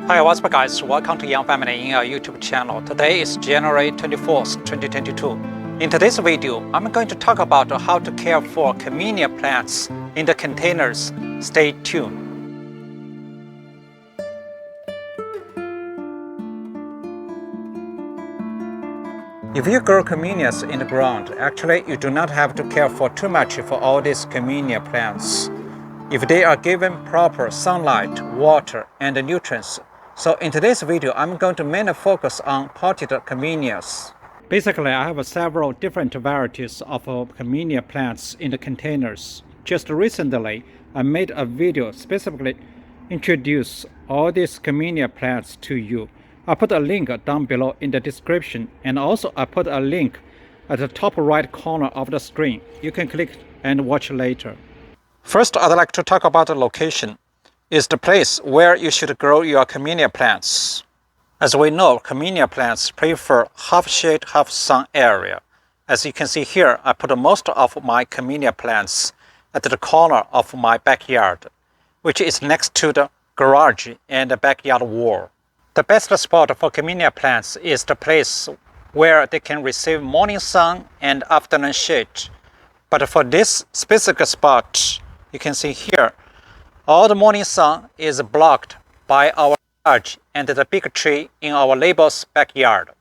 Hi, what's up guys? Welcome to Young Family in our YouTube channel. Today is January 24th, 2022. In today's video, I'm going to talk about how to care for Camellia plants in the containers. Stay tuned. If you grow camellias in the ground, actually you do not have to care for too much for all these camellia plants if they are given proper sunlight, water, and nutrients. So in today's video, I'm going to mainly focus on potted camellias. Basically, I have several different varieties of camellia plants in the containers. Just recently, I made a video specifically introduce all these camellia plants to you. I put a link down below in the description, and also I put a link at the top right corner of the screen. You can click and watch later. First, I'd like to talk about the location. Is the place where you should grow your camellia plants. As we know, camellia plants prefer half shade, half sun area. As you can see here, I put most of my camellia plants at the corner of my backyard, which is next to the garage and the backyard wall. The best spot for camellia plants is the place where they can receive morning sun and afternoon shade. But for this specific spot, you can see here, all the morning sun is blocked by our garage and the big tree in our neighbor's backyard.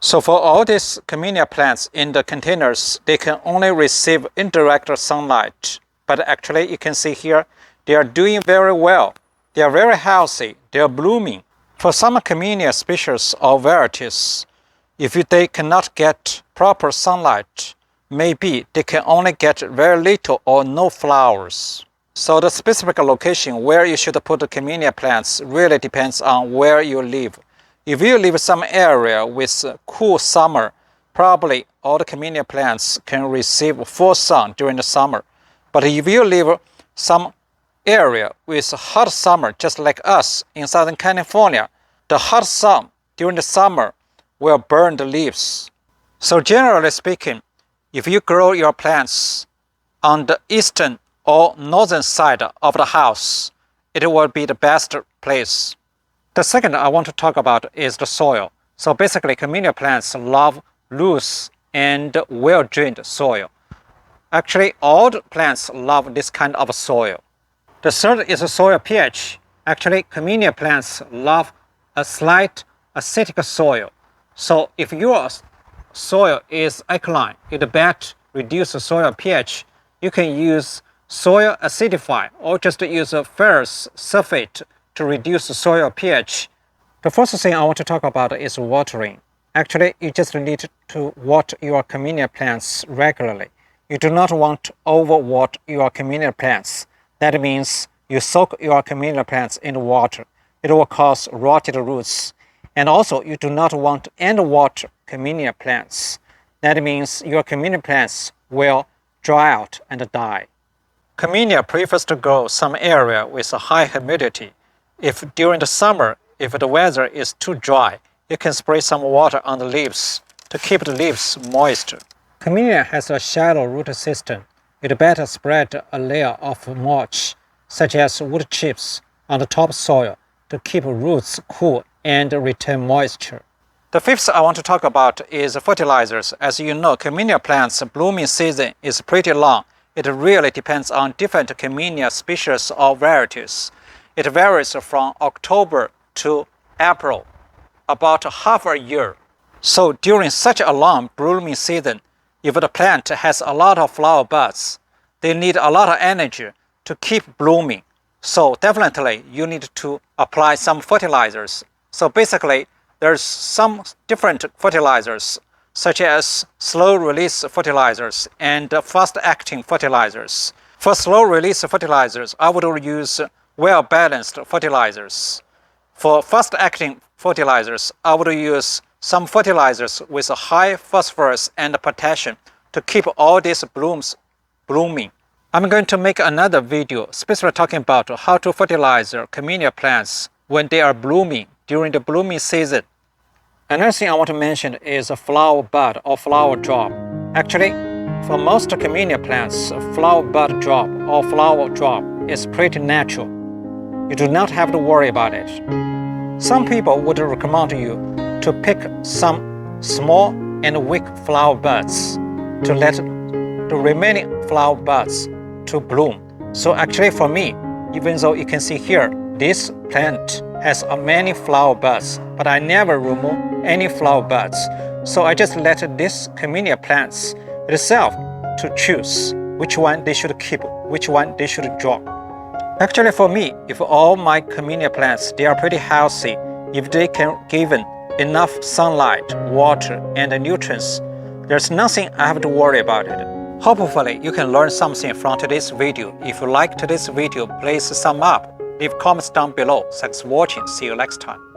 So for all these camellia plants in the containers, they can only receive indirect sunlight. But actually, you can see here, they are doing very well. They are very healthy. They are blooming. For some camellia species or varieties, if they cannot get proper sunlight, maybe they can only get very little or no flowers. So the specific location where you should put the camellia plants really depends on where you live. If you live some area with cool summer, probably all the camellia plants can receive full sun during the summer. But if you live some area with hot summer, just like us in Southern California, the hot sun during the summer will burn the leaves. So generally speaking, if you grow your plants on the eastern or northern side of the house, it will be the best place. The second I want to talk about is the soil. So basically, camellia plants love loose and well-drained soil. Actually, all the plants love this kind of soil. The third is the soil pH. Actually, camellia plants love a slight acidic soil. So if your soil is alkaline, it better reduce the soil pH. You can use soil acidify or just use a ferrous sulfate to reduce the soil pH. The first thing I want to talk about is watering. Actually, you just need to water your camellia plants regularly. You do not want to overwater your camellia plants. That means you soak your camellia plants in water. It will cause rotted roots. And also, you do not want to underwater camellia plants. That means your camellia plants will dry out and die. Camellia prefers to grow some area with a high humidity. If during the summer, if the weather is too dry, you can spray some water on the leaves to keep the leaves moist. Camellia has a shallow root system. It better spread a layer of mulch, such as wood chips, on the topsoil to keep roots cool and retain moisture. The fifth I want to talk about is fertilizers. As you know, camellia plants' blooming season is pretty long. It really depends on different camellia species or varieties. It varies from October to April, about half a year. So during such a long blooming season, if the plant has a lot of flower buds, they need a lot of energy to keep blooming. So definitely you need to apply some fertilizers. So basically, there's some different fertilizers, such as slow-release fertilizers and fast-acting fertilizers. For slow-release fertilizers, I would use well-balanced fertilizers. For fast-acting fertilizers, I would use some fertilizers with high phosphorus and potassium to keep all these blooms blooming. I'm going to make another video specifically talking about how to fertilize camellia plants when they are blooming during the blooming season. Another thing I want to mention is a flower bud or flower drop. Actually, for most camellia plants, flower bud drop or flower drop is pretty natural. You do not have to worry about it. Some people would recommend you to pick some small and weak flower buds to let the remaining flower buds to bloom. So actually for me, even though you can see here, this plant has many flower buds, but I never remove any flower buds. So I just let this Camellia plants itself to choose which one they should keep, which one they should drop. Actually for me, if all my Camellia plants, they are pretty healthy, if they can given enough sunlight, water, and nutrients, there's nothing I have to worry about it. Hopefully, you can learn something from today's video. If you liked today's video, please thumb up, leave comments down below. Thanks for watching. See you next time.